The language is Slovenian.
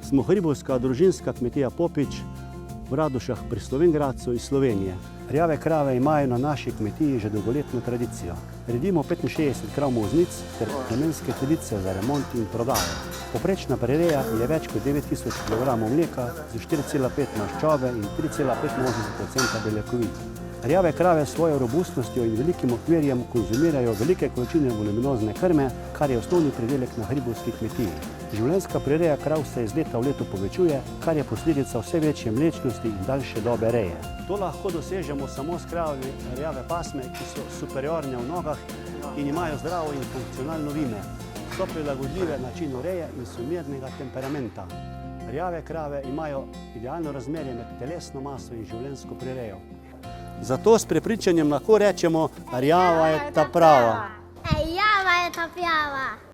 Smo hribovska družinska kmetija Popič v Radušah pri Slovenj Gradcu iz Slovenije. Rjave krave imajo na naši kmetiji že dolgoletno tradicijo. Redimo 65 krav moznic ter plemenske telice za remont in prodajo. Poprečna prereja je več kot 9000 kg mleka z 4,5 maščobe in 3,85% beljakovin. Rjave krave s svojo robustnostjo in velikim okvirjem konzumirajo velike količine voluminozne krme, kar je osnovni pridelek na hribovski kmetiji. Življenjska prereja krav se iz leta v leto povečuje, kar je posledica vse večje mlečnosti in daljše dobe reje. To lahko dosežemo samo s kravami rjave pasme, ki so superiorne v nogah in imajo zdravo in funkcionalno vime. So prilagodljive načinu reje in so mirnega temperamenta. Rjave krave imajo idealno razmerje med telesno maso in življenjsko prerejo. Zato s prepričanjem lahko rečemo, rjava je ta prava. Rjava je ta prava.